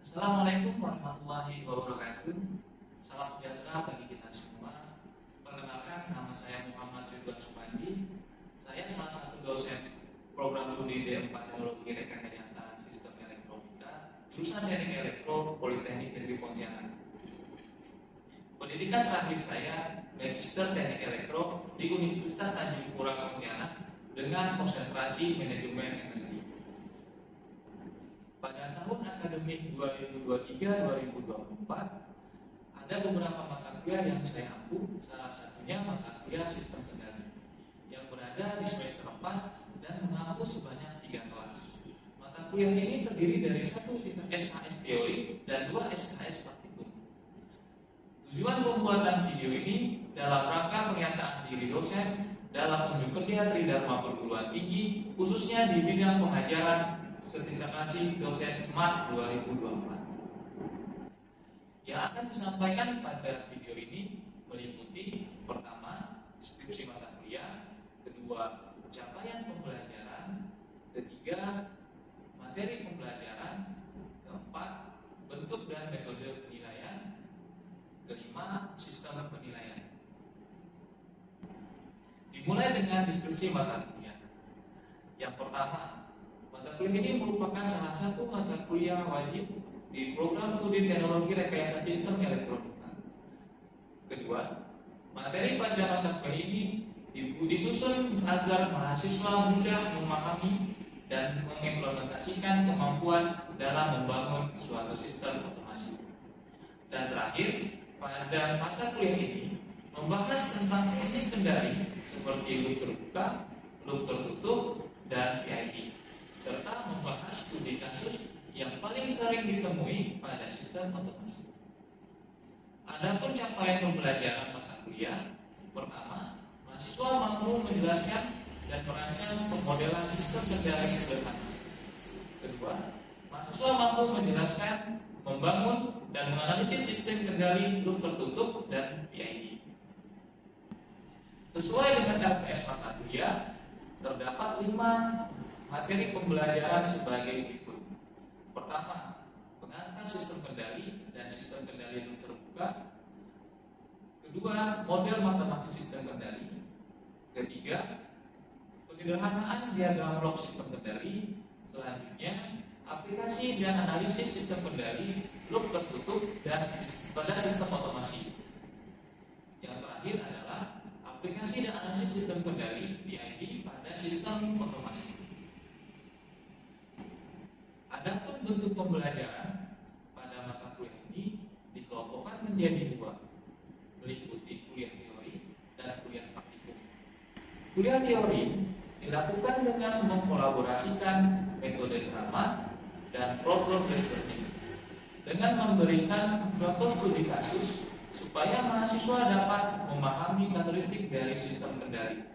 Assalamualaikum warahmatullahi wabarakatuh. Salam sejahtera bagi kita semua. Perkenalkan, nama saya Muhammad Ridwan Supandi. Saya salah satu dosen program studi D4 Teknologi Rekayasa Sistem Elektronika, jurusan Teknik Elektro Politeknik Negeri Pontianak. Pendidikan terakhir saya Magister Teknik Elektro di Universitas Tanjung Pura Pontianak dengan konsentrasi manajemen energi. Pada tahun akademik 2023-2024 ada beberapa mata kuliah yang saya ampuh, salah satunya mata kuliah sistem kendali yang berada di semester 4 dan mengampu sebanyak 3 kelas. Mata kuliah ini terdiri dari 1 SKS teori dan 2 SKS praktikum. Tujuan pembuatan video ini dalam rangka pernyataan diri dosen dalam unjuk kerja Tridharma Perguruan Tinggi, khususnya di bidang pengajaran sertifikasi dosen SMART 2024. Yang akan disampaikan pada video ini meliputi: pertama, deskripsi mata kuliah; kedua, capaian pembelajaran; ketiga, materi pembelajaran; keempat, bentuk dan metode penilaian; kelima, sistem penilaian. Dimulai dengan deskripsi mata kuliah. Yang pertama, mata kuliah ini merupakan salah satu mata kuliah wajib di program studi Teknologi Rekayasa Sistem Elektronika. Kedua, materi pada mata kuliah ini disusun agar mahasiswa mudah memahami dan mengimplementasikan kemampuan dalam membangun suatu sistem otomasi. Dan terakhir, pada mata kuliah ini membahas tentang teknik kendali seperti loop terbuka, loop tertutup, dan PID, serta membahas studi kasus yang paling sering ditemui pada sistem otomasi. Adapun capaian pembelajaran mata kuliah, pertama, mahasiswa mampu menjelaskan dan merancang pemodelan sistem kendali sederhana. Kedua, mahasiswa mampu menjelaskan, membangun, dan menganalisis sistem kendali loop tertutup dan PID. Sesuai dengan LPS mata kuliah, terdapat 5 materi pembelajaran sebagai berikut. Pertama, pengantar sistem kendali dan sistem kendali loop terbuka. Kedua, model matematis sistem kendali. Ketiga, penyederhanaan diagram blok sistem kendali. Selanjutnya, aplikasi dan analisis sistem kendali loop tertutup dan pada sistem otomasi. Yang terakhir adalah aplikasi dan analisis sistem kendali PID pada sistem otomasi. Adapun bentuk pembelajaran pada mata kuliah ini dikelompokkan menjadi 2, meliputi kuliah teori dan kuliah praktikum. Kuliah teori dilakukan dengan mengkolaborasikan metode ceramah dan problem-based learning dengan memberikan contoh studi kasus supaya mahasiswa dapat memahami karakteristik dari sistem kendali.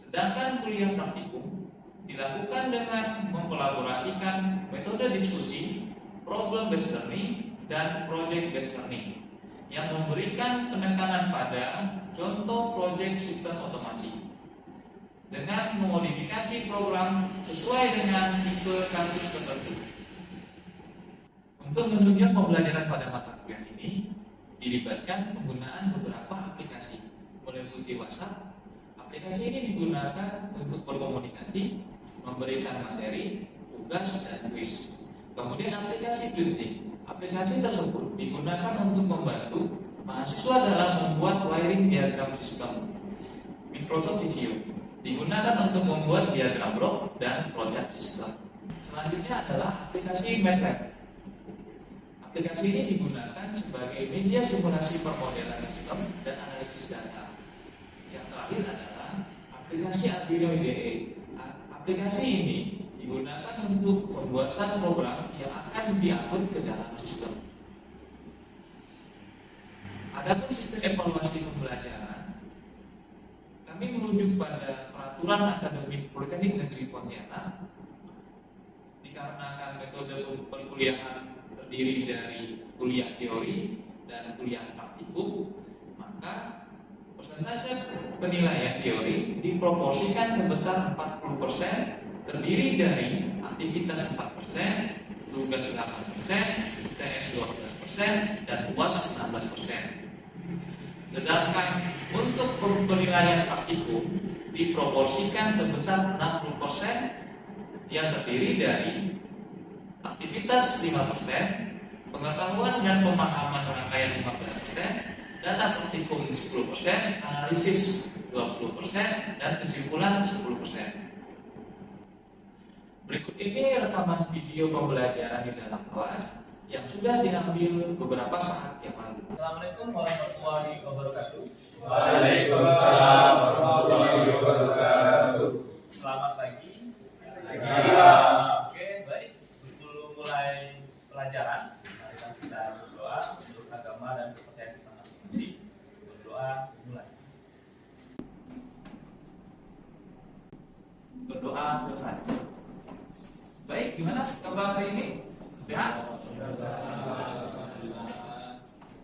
Sedangkan kuliah praktikum dilakukan dengan mengkolaborasikan metode diskusi, problem-based learning, dan project-based learning yang memberikan penekanan pada contoh proyek sistem otomasi dengan memodifikasi program sesuai dengan tipe kasus tertentu. Untuk menunjang pembelajaran pada mata kuliah ini dilibatkan penggunaan beberapa aplikasi, meliputi WhatsApp. Aplikasi ini digunakan untuk berkomunikasi, memberikan materi, tugas, dan kuis. Kemudian aplikasi Quizing. Aplikasi tersebut digunakan untuk membantu mahasiswa dalam membuat wiring diagram sistem. Microsoft Visio digunakan untuk membuat diagram blok dan flowchart sistem. Selanjutnya adalah aplikasi MATLAB. Aplikasi ini digunakan sebagai media simulasi permodelan sistem dan analisis data. Yang terakhir adalah aplikasi Arduino IDE. Aplikasi ini digunakan untuk pembuatan program yang akan diupload ke dalam sistem. Adapun sistem evaluasi pembelajaran, kami merujuk pada peraturan akademik Politeknik Negeri Pontianak. Dikarenakan metode perkuliahan terdiri dari kuliah teori dan kuliah praktikum, maka persentase penilaian teori diproporsikan sebesar 40%, terdiri dari aktivitas 4%, tugas 8%, UTS 12%, dan UAS 16%. Sedangkan untuk penilaian praktikum diproporsikan sebesar 60% yang terdiri dari aktivitas 5%, pengetahuan dan pemahaman rangkaian 15%, data praktikum 10%, analisis 20%, dan kesimpulan 10%. Berikut ini rekaman video pembelajaran di dalam kelas yang sudah diambil beberapa saat yang lalu. Assalamualaikum warahmatullahi wabarakatuh. Waalaikumsalam warahmatullahi wabarakatuh. Selamat pagi. Oke, baik. Sebelum mulai pelajaran, mari kita berdoa untuk agama dan kepercayaan kita masing-masing. Berdoa mulai. Berdoa selesai. Baik, gimana kabar hari ini? Sehat?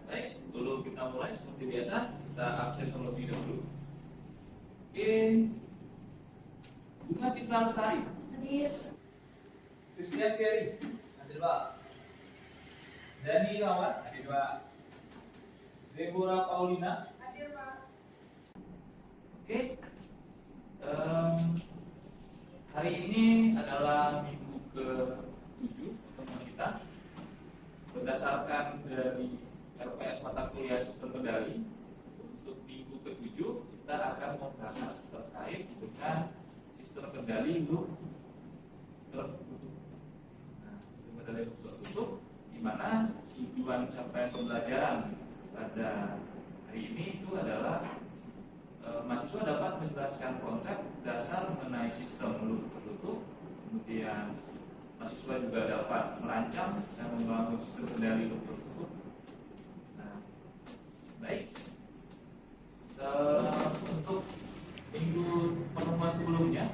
Baik, sebelum kita mulai seperti biasa, kita absen terlebih dahulu. Oke. Bunga Citra Lestari. Hadir. Christian Ferry. Hadir, Pak. Dani Lawan. Hadir, Pak. Deborah Paulina. Hadir, Pak. Oke. Hari ini adalah minggu ke-7 teman kita. Berdasarkan dari RPS mata kuliah sistem kendali, untuk minggu ke-7 kita akan membahas terkait dengan sistem kendali loop tertutup. Nah, sistem kendali loop tertutup, di mana tujuan capaian pembelajaran pada hari ini itu adalah mahasiswa dapat menjelaskan konsep dasar mengenai sistem loop tertutup, kemudian mahasiswa juga dapat merancang dan membangun sistem kendali loop tertutup. Nah, baik. Untuk minggu pertemuan sebelumnya,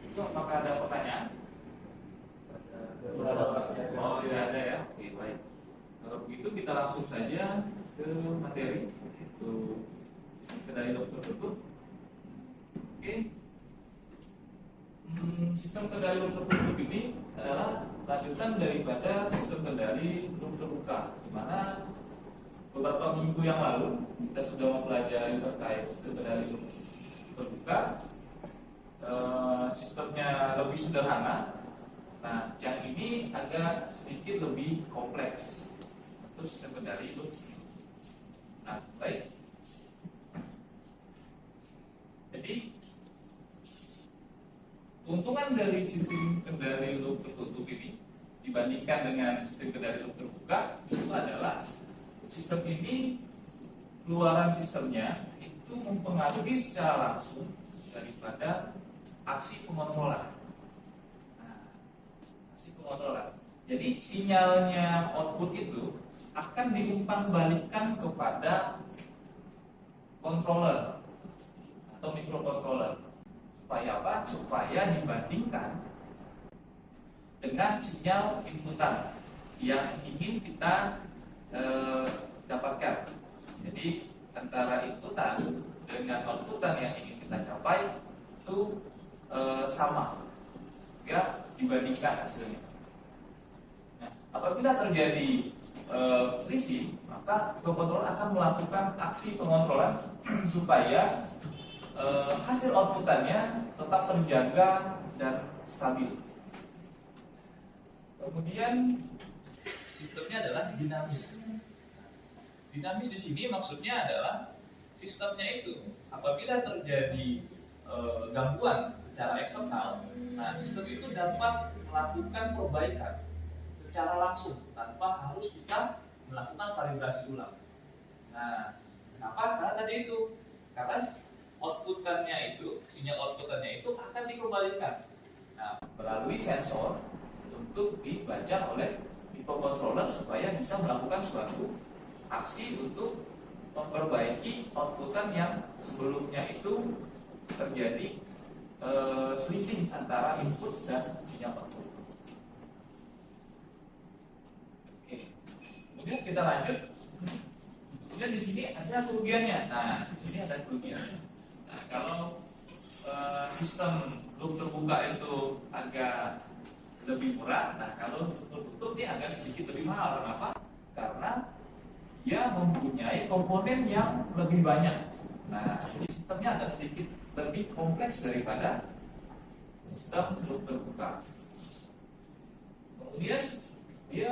itu apakah ada pertanyaan? Oh, tidak ada ya. Oke, baik. Kalau begitu kita langsung saja ke materi, yaitu sistem kendali loop tertutup. Oke. Sistem kendali loop tertutup ini adalah lanjutan daripada sistem kendali loop terbuka, di mana beberapa minggu yang lalu kita sudah mempelajari terkait sistem kendali loop terbuka. Sistemnya lebih sederhana. Nah, yang ini agak sedikit lebih kompleks untuk sistem kendali loop. Nah, baik. Jadi keuntungan dari sistem kendali loop tertutup ini dibandingkan dengan sistem kendali loop terbuka itu adalah sistem ini, keluaran sistemnya itu mempengaruhi secara langsung daripada aksi pengontrolan. Nah, aksi pengontrolan. Jadi sinyalnya output itu akan diumpan balikkan kepada controller atau microcontroller. Supaya apa? Supaya dibandingkan dengan sinyal inputan yang ingin kita dapatkan. Jadi antara inputan dengan outputan yang ingin kita capai itu sama, ya, dibandingkan hasilnya. Nah, apabila terjadi selisih, maka microcontroller akan melakukan aksi pengontrolan supaya hasil outputannya tetap terjaga dan stabil. Kemudian sistemnya adalah dinamis. Dinamis di sini maksudnya adalah sistemnya itu apabila terjadi gangguan secara eksternal, nah sistem itu dapat melakukan perbaikan secara langsung tanpa harus kita melakukan kalibrasi ulang. Nah, kenapa? Karena tadi itu, karena outputannya itu, sinyal outputannya itu akan dikembalikan melalui sensor untuk dibaca oleh microcontroller supaya bisa melakukan suatu aksi untuk memperbaiki outputan yang sebelumnya itu terjadi selisih antara input dan sinyal output. Oke, kemudian kita lanjut. Kemudian di sini ada kerugiannya. Nah, di sini ada kerugiannya. Kalau sistem loop terbuka itu agak lebih murah. Nah, kalau tutup ini agak sedikit lebih mahal. Kenapa? Karena dia mempunyai komponen yang lebih banyak. Nah, jadi sistemnya agak sedikit lebih kompleks daripada sistem tutup terbuka. Kemudian dia,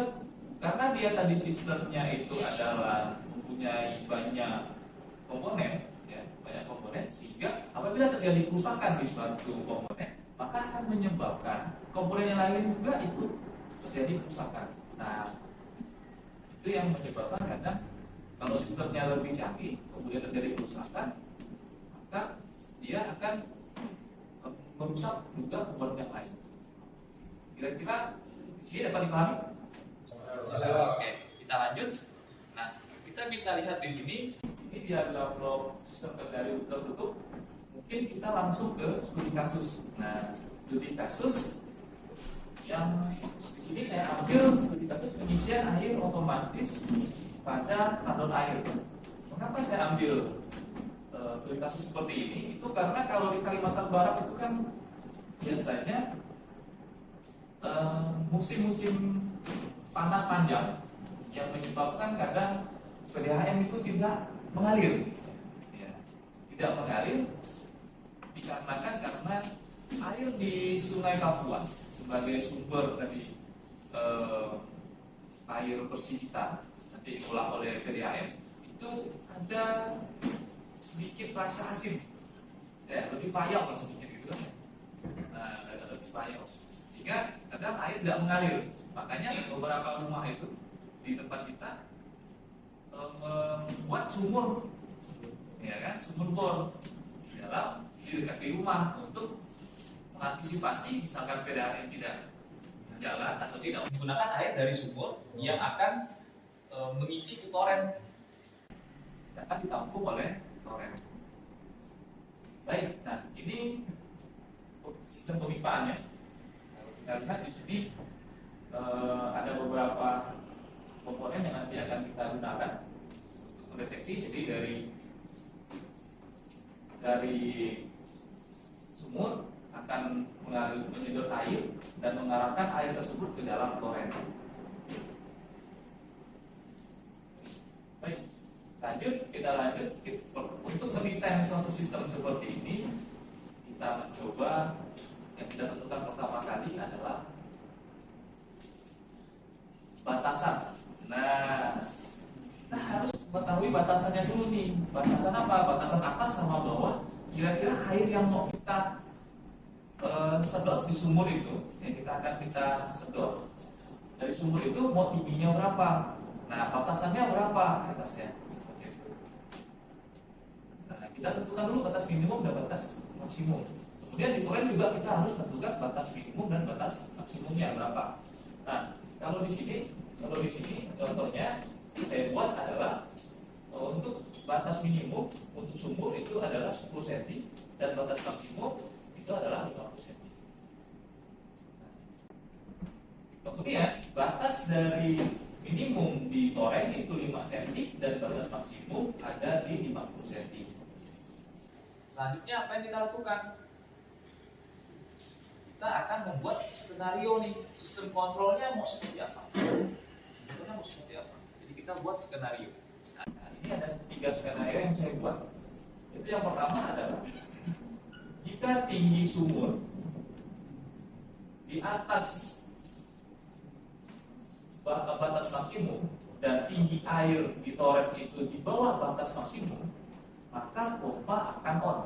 karena dia tadi sistemnya itu adalah mempunyai banyak komponen, ya, banyak komponen, sehingga apabila terjadi kerusakan di suatu komponen, maka akan menyebabkan komponen yang lain juga itu terjadi kerusakan. Nah, itu yang menyebabkan kadang kalau sistemnya lebih canggih, kemudian terjadi kerusakan, maka dia akan merusak juga komponen yang lain. Kira-kira di sini dapat dipahami? Oke, kita lanjut. Nah, kita bisa lihat di sini, ini diagram blok sistem kendali tertutup. Mungkin kita langsung ke studi kasus. Nah, studi kasus yang di sini saya ambil studi kasus pengisian air otomatis pada tandon air. Mengapa saya ambil studi kasus seperti ini? Itu karena kalau di Kalimantan Barat itu kan biasanya musim-musim panas panjang yang menyebabkan kadang PDAM itu tidak mengalir, ya, tidak mengalir dikarenakan karena air di Sungai Kapuas sebagai sumber dari air bersih kita nanti diolah oleh PDAM itu ada sedikit rasa asin, ya, lebih payah sedikit gitu kan. Nah, lebih payah sehingga kadang air tidak mengalir. Makanya beberapa rumah itu di tempat kita membuat sumur, ya kan, sumur bor di dekat di rumah untuk mengantisipasi misalkan PDAM tidak jalan atau tidak menggunakan air dari sumur yang akan mengisi ke toren, akan ditampung oleh toren. Baik, nah ini sistem pemipaannya. Kalau kita lihat di sini ada beberapa komponen yang nanti akan kita gunakan untuk mendeteksi. Jadi dari sumur akan menyedot air dan mengarahkan air tersebut ke dalam toren. Baik, kita lanjut. Untuk mendesain suatu sistem seperti ini, kita mencoba yang kita tentukan pertama kali adalah batasan. Nah, kita harus mengetahui batasannya dulu nih. Batasan apa? Batasan atas sama bawah. Kira-kira air yang mau kita sedot di sumur itu, yang kita sedot dari sumur itu mau tingginya berapa? Nah, batasannya berapa atasnya? Nah, kita tentukan dulu batas minimum dan batas maksimum. Kemudian di toren juga kita harus tentukan batas minimum dan batas maksimumnya berapa. Nah, kalau di sini contohnya saya buat adalah untuk batas minimum untuk sumur itu adalah 10 cm dan batas maksimum itu adalah 50 cm. Kemudian batas dari minimum di toren itu 5 cm dan batas maksimum ada di 50 cm. Selanjutnya apa yang kita lakukan? Kita akan membuat skenario nih, sistem kontrolnya mau seperti apa? Jadi kita buat skenario. Nah, ini ada 3 skenario yang saya buat. Itu yang pertama adalah jika tinggi sumur di atas batas maksimum dan tinggi air di toren itu di bawah batas maksimum, maka pompa akan on.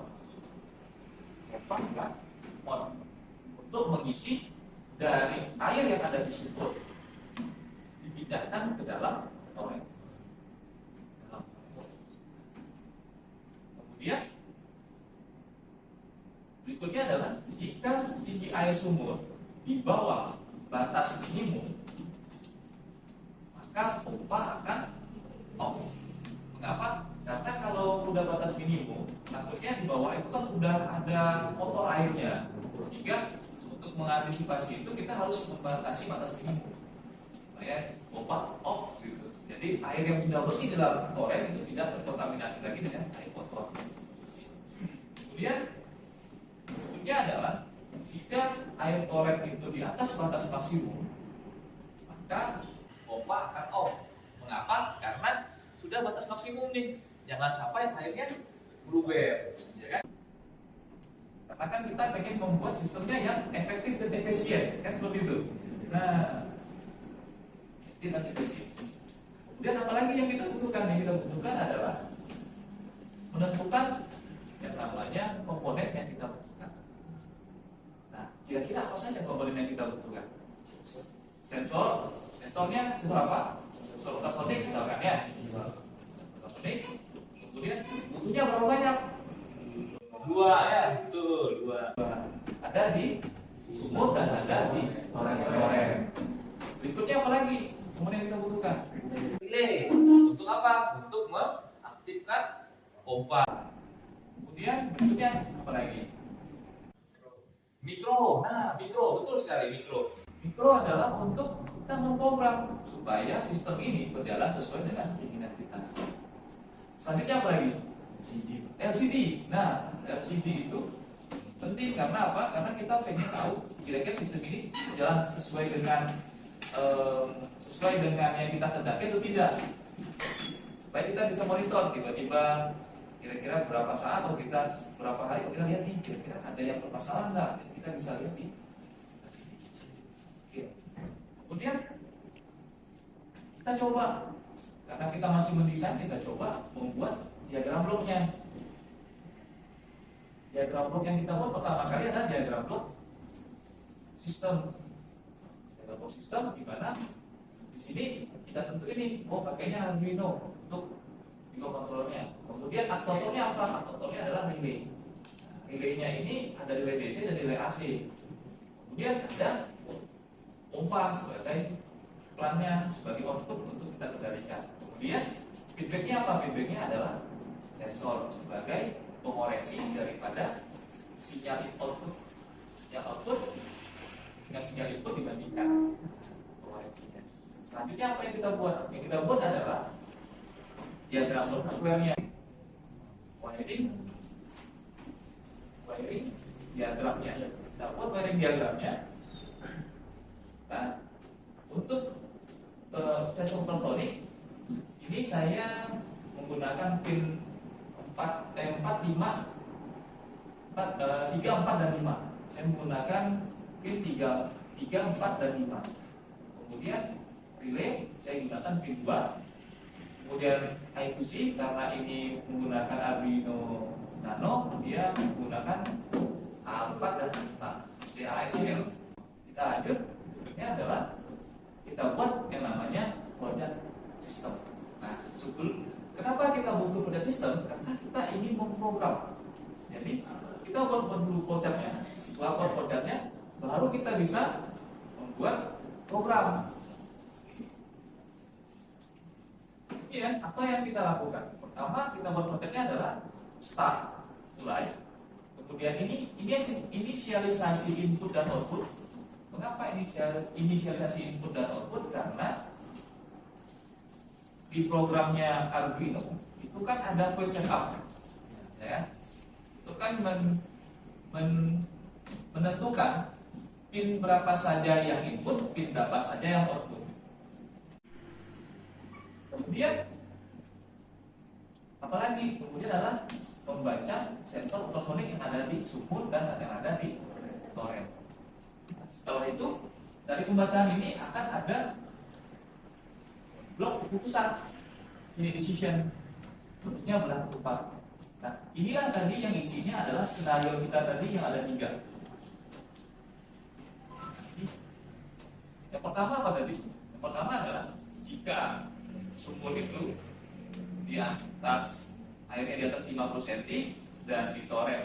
Pompa akan on untuk mengisi dari air yang ada di sumur dipindahkan ke dalam toren. Kemudian berikutnya adalah jika tinggi air sumur di bawah batas minimum, maka pompa akan off. Mengapa? Karena kalau udah batas minimum, takutnya di bawah itu kan udah ada kotor airnya, sehingga untuk mengantisipasi itu kita harus membatasi batas minimum, supaya pompa off gitu. Jadi air yang sudah bersih di dalam toren itu tidak terkontaminasi lagi dengan air kotor. Kemudian berikutnya adalah jika air toilet itu di atas batas maksimum, maka pompa akan off. Mengapa? Karena sudah batas maksimum nih. Jangan sampai airnya meluber, ya kan? Karena kan kita pengen membuat sistemnya yang efektif dan efisien, kan seperti itu. Nah, efektif dan efisien. Kemudian apalagi yang kita butuhkan? Yang kita butuhkan adalah menentukan yang namanya komponen yang kita butuhkan. Nah, kira-kira apa saja komponen yang kita butuhkan? Sensor, sensornya sensor apa? Sensor ultrasonik misalkan ya. Ultrasonik. Kemudian butuhnya berapa banyak? 2 ya, betul 2. Ada di sumur dan ada di toren. Berikutnya apa lagi? Komponen yang kita butuhkan? Relay. Untuk apa? Untuk mengaktifkan pompa. Kemudian berikutnya apa lagi? Mikro. Nah, mikro, betul sekali mikro. Mikro adalah untuk kita memprogram supaya sistem ini berjalan sesuai dengan keinginan kita. Selanjutnya apa lagi? LCD. Nah, LCD itu penting karena apa? Karena kita pengen tahu kira-kira sistem ini berjalan sesuai dengan yang kita kehendaki atau tidak. Supaya kita bisa monitor tiba-tiba kira-kira berapa saat atau kita berapa hari kita lihat nih kira-kira ada yang bermasalah nggak? Kita bisa lihat nih. Oke. Kemudian kita coba karena kita masih mendesain, kita coba membuat diagram bloknya. Diagram blok yang kita buat pertama kali adalah diagram blok sistem. Diagram blok sistem di mana di sini kita tentu ini, pakainya Arduino untuk microcontrollernya. Kemudian aktuatornya apa? Aktuatornya adalah relay. Nah, relaynya ini ada relay DC dan relay AC. Kemudian ada pompa sebagai iklannya, sebagai output untuk kita kendalikan. Kemudian feedbacknya apa? Feedbacknya adalah sensor sebagai pengoreksi daripada sinyal output. Sinyal output dengan sinyal input dibandingkan pengoreksinya. Selanjutnya apa yang kita buat? Yang kita buat adalah diagram blok hardware-nya. Wiring diagramnya. Kita buat wiring diagramnya. Nah, untuk sensor ultrasonik ini saya menggunakan pin 3, 4 dan 5. Saya menggunakan pin 3, 4 dan 5. Kemudian relay saya gunakan pin 2. Kemudian I2C karena ini menggunakan Arduino Nano, dia menggunakan A4 dan 5. CASL. Kita lanjut. Berikutnya adalah kita buat yang namanya flowchart system. Nah, kenapa kita butuh flowchart system? Karena kita ingin memprogram. Jadi kita buat dulu flowchartnya. Setelah buat flowchartnya, baru kita bisa membuat program. Kemudian apa yang kita lakukan? Pertama kita buat flowchartnya adalah start, mulai. Kemudian ini inisialisasi input dan output. Mengapa inisialisasi input dan output? Karena di programnya Arduino itu kan ada point setup, ya. Itu kan menentukan pin berapa saja yang input, pin berapa saja yang output. Kemudian apalagi? Kemudian adalah membaca sensor ultrasonik yang ada di sumur dan yang ada di toren. Setelah itu dari pembacaan ini akan ada blok keputusan, ini decision, bentuknya belah ketupat. Nah, inilah tadi yang isinya adalah skenario kita tadi yang ada 3. Yang pertama apa tadi? Yang pertama adalah jika sumur itu di atas, airnya di atas 50 cm dan di toren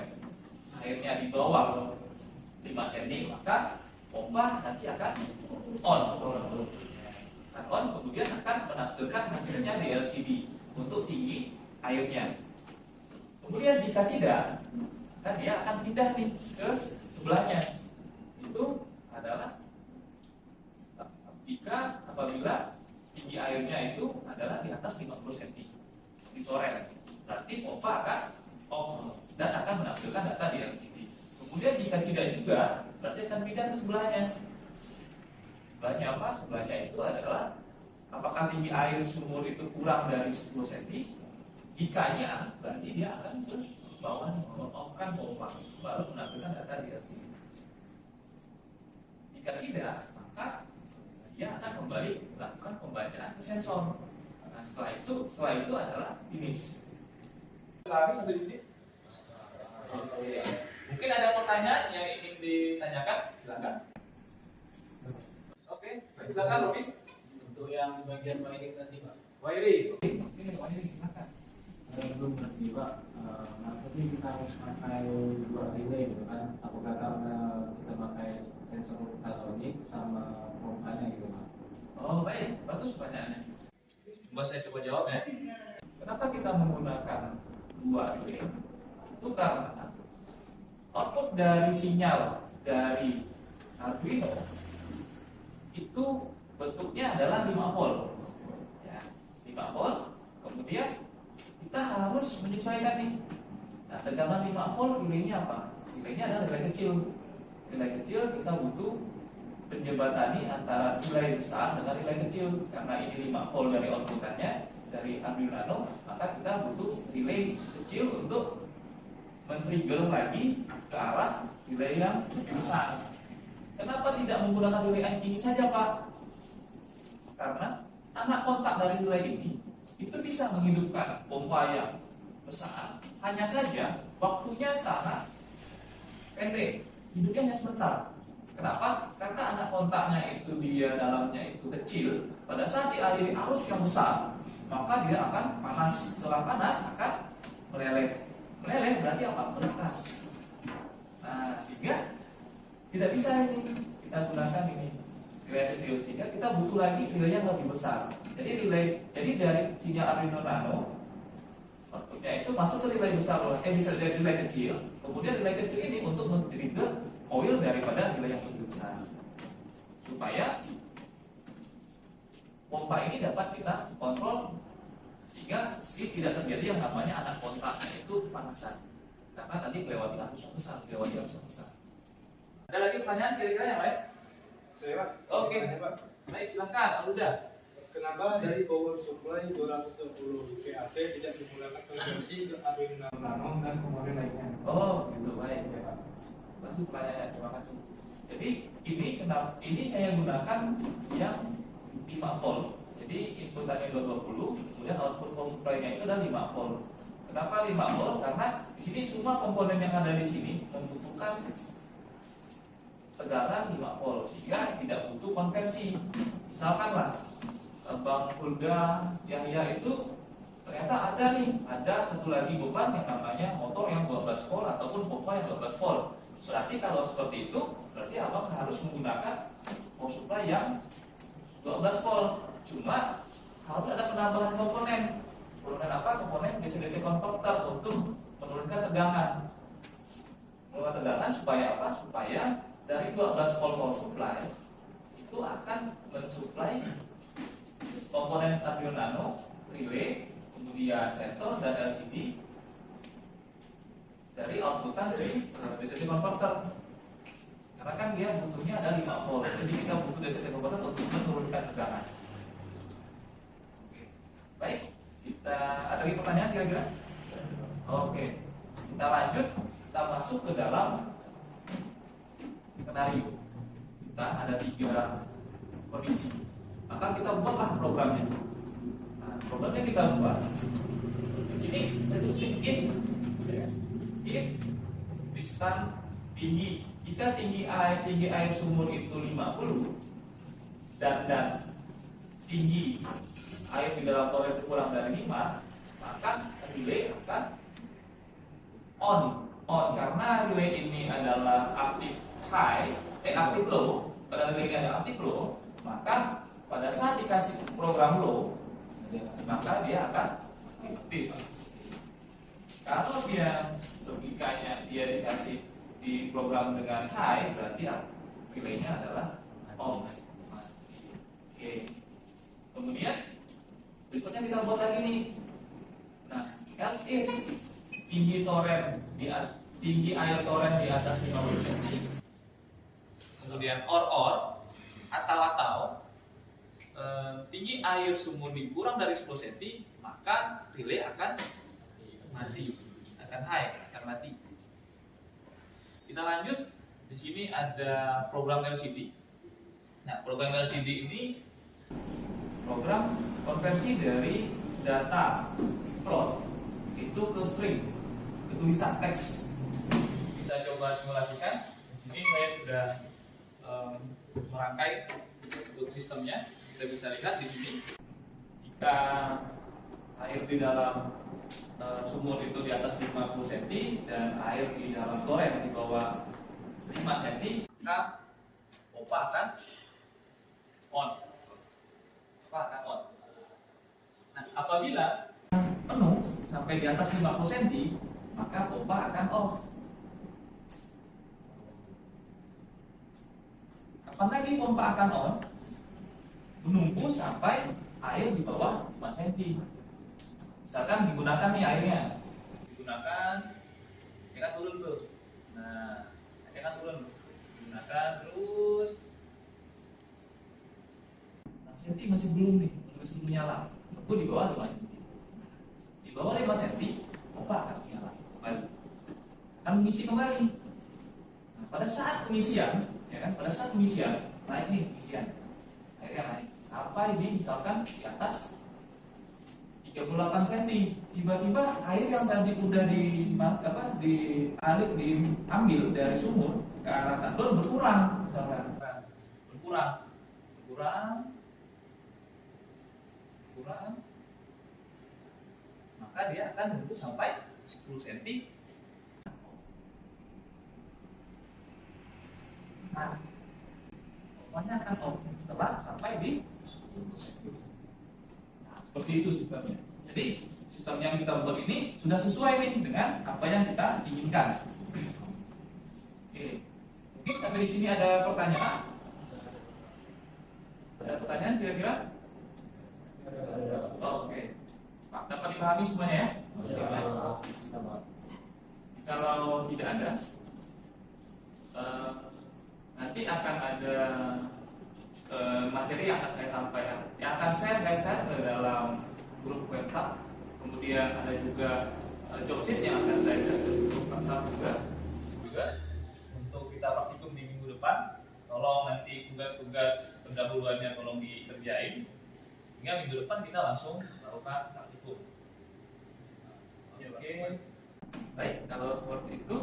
airnya di bawah 5 cm, maka pompa nanti akan on, kemudian akan menampilkan hasilnya di LCD untuk tinggi airnya. Kemudian jika tidak, maka dia akan pindah nih ke sebelahnya. Itu adalah jika apabila tinggi airnya itu adalah di atas 50 cm di toren, berarti pompa akan off dan akan menampilkan data di LCD. Kemudian jika tidak juga, berarti akan pindah ke sebelahnya. Sebelahnya apa? Sebelahnya itu adalah apakah tinggi air sumur itu kurang dari 10 cm? Jika iya, berarti dia akan ke bawah nih, menonton pompa, baru menampilkan data di LCD. Jika tidak, maka dia akan kembali melakukan pembacaan ke sensor. Nah, setelah itu adalah finish. Lari sampai di sini. Mungkin ada pertanyaan yang ingin ditanyakan, silakan. Oke, silakan Robi. Untuk yang bagian wiring tadi Pak, Wairi. Ini silakan. saya belum ngerti Pak, kenapa sih kita harus pakai dua relay gitu kan? Apakah karena kita pakai sensor ultrasonic sama pompanya gitu Pak? Oh baik, bagus pertanyaannya. Coba saya coba jawab ya. Kenapa kita menggunakan dua relay? Itu karena output dari sinyal dari Arduino itu bentuknya adalah 5 volt. Ya, 5 volt. Kemudian kita harus menyesuaikan nih. Nah, tegangan 5 volt relaynya apa? Relaynya adalah relay kecil. Relay kecil kita butuh menjembatani antara relay besar dengan relay kecil. Karena ini 5 volt dari outputannya dari Arduino Nano, maka kita butuh relay kecil untuk men-trigger lagi ke arah relay yang lebih besar. Kenapa tidak menggunakan relay ini saja Pak? Karena anak kontak dari relay ini itu bisa menghidupkan pompa yang besar, hanya saja waktunya sangat pendek, hidupnya hanya sebentar. Kenapa? Karena anak kontaknya itu dia dalamnya itu kecil. Pada saat dialiri arus yang besar, maka dia akan panas. Setelah panas akan meleleh. Meleleh berarti apa? Melekat. Nah, sehingga tidak bisa ini kita gunakan ini relay kecil, sehingga kita butuh lagi relay yang lebih besar. Jadi dari sinyal Arduino Nano outputnya itu masuk ke relay besar, bisa dari relay kecil. Kemudian relay kecil ini untuk men-trigger coil daripada relay yang lebih besar, supaya pompa ini dapat kita kontrol sehingga tidak terjadi yang namanya anak kontaknya itu panasan, karena tadi melewati arus yang besar, Ada lagi pertanyaan kira-kira yang lain? Saya Pak. Oke. Saya, Pak. Baik, silakan, Aluda. Kenapa dari power supply 220 VAC tidak digunakan konversi ke Arduino Nano dan komponen lainnya? Oh, gitu, baik ya Pak. Bagus pertanyaannya, terima kasih. Jadi ini saya gunakan yang 5 volt. Jadi inputannya 220, kemudian output power supply-nya itu adalah 5 volt. Kenapa 5 volt? Karena di sini semua komponen yang ada di sini membutuhkan tegangan 5 volt, sehingga tidak butuh konversi. Misalkanlah Bang Hulda Yahya itu ternyata ada satu lagi beban yang namanya motor yang 12 volt ataupun pompa yang 12 volt. Berarti kalau seperti itu, berarti abang harus menggunakan power supply yang 12 volt. Cuma harus ada penambahan komponen. Komponen apa? Komponen DC-DC converter untuk menurunkan tegangan. Menurunkan tegangan supaya apa? Supaya dari 12 volt power supply itu akan mensuplai komponen Arduino Nano, relay, kemudian sensor dan LCD dari outputan dari DC converter. Karena kan dia butuhnya ada 5 volt, jadi kita butuh DC converter untuk menurunkan tegangan. Oke. Baik, kita ada lagi pertanyaan kira-kira? Oke, kita lanjut, kita masuk ke dalam skenario. Kita ada 3 kondisi. Maka kita buatlah programnya. Nah, programnya kita buat. Di sini saya tulisin if distan tinggi. Jika tinggi air sumur itu 50 dan tinggi air di dalam toilet itu kurang dari 5, maka relay akan on karena relay ini adalah aktif low. Pada relay ini ada aktif low, maka pada saat dikasih program low, maka dia akan aktif. Kalau dia logikanya dia dikasih di program dengan high, berarti relaynya adalah off. Oke. Kemudian berikutnya kita buat lagi nih. Nah, else if tinggi air toren di atas 50 cm kemudian or atau tinggi air sumur kurang dari 10 cm, maka relay akan mati, akan mati. Kita lanjut. Di sini ada program LCD. Nah, program LCD ini program konversi dari data float itu ke string, ke tulisan teks. Kita coba simulasikan. Di sini saya sudah merangkai untuk sistemnya. Kita bisa lihat di sini, jika air di dalam sumur itu di atas 50 cm dan air di dalam toren di bawah 5 cm, maka pompa akan on. Nah, apabila penuh sampai di atas 50 cm, maka pompa akan off. Kapan lagi pompa akan on? Menunggu sampai air di bawah 5 cm. Misalkan digunakan nih airnya, dia kan turun tuh. Nah, dia kan turun, digunakan terus. 6 cm masih belum nih, masih belum nyala. Tunggu di bawah 5 cm. Di bawah 5 cm, pompa akan nyala kembali. Akan mengisi kembali. Nah, pada saat pengisian, ya kan? Pada saat pengisian naik nih pengisian. Airnya naik sampai di misalkan di atas 38 cm, tiba-tiba air yang tadi udah diambil dari sumur ke arah tandon berkurang, misalkan berkurang, maka dia akan menunggu sampai 10 cm. Nah, pokoknya akan off setelah sampai di seperti itu sistemnya. Jadi sistem yang kita buat ini sudah sesuai nih dengan apa yang kita inginkan. Oke. Mungkin sampai di sini ada pertanyaan? Ada pertanyaan kira-kira? Oke. Pak, dapat dipahami semuanya ya? Kalau tidak ada, nanti akan ada materi yang akan saya sampaikan, yang akan saya share ke dalam grup WhatsApp. Kemudian ada juga job sheet yang akan saya share ke grup WhatsApp juga untuk kita praktikum di minggu depan. Tolong nanti tugas-tugas pendahuluannya tolong dikerjain, sehingga minggu depan kita langsung melakukan praktikum. Oke. Baik, kalau seperti itu,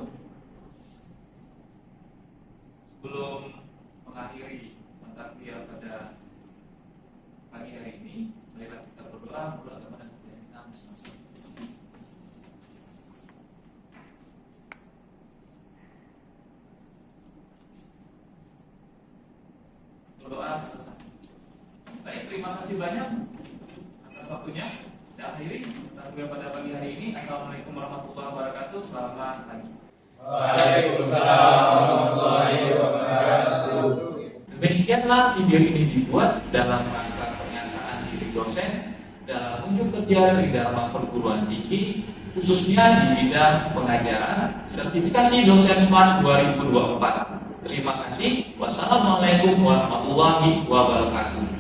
sebelum mengakhiri takbir pada pagi hari ini, marilah kita berdoa menurut agama dan kepercayaan kita masing-masing. Berdoa selesai. Baik, terima kasih banyak atas waktunya. Saya akhiri takbir pada pagi hari ini. Assalamualaikum warahmatullahi wabarakatuh. Selamat pagi. Waalaikumsalam warahmatullahi wabarakatuh. Demikianlah video ini dibuat dalam rangka pernyataan diri dosen dalam unjuk kerja Tridharma Perguruan Tinggi, khususnya di bidang pengajaran sertifikasi dosen Smart 2024. Terima kasih. Wassalamualaikum warahmatullahi wabarakatuh.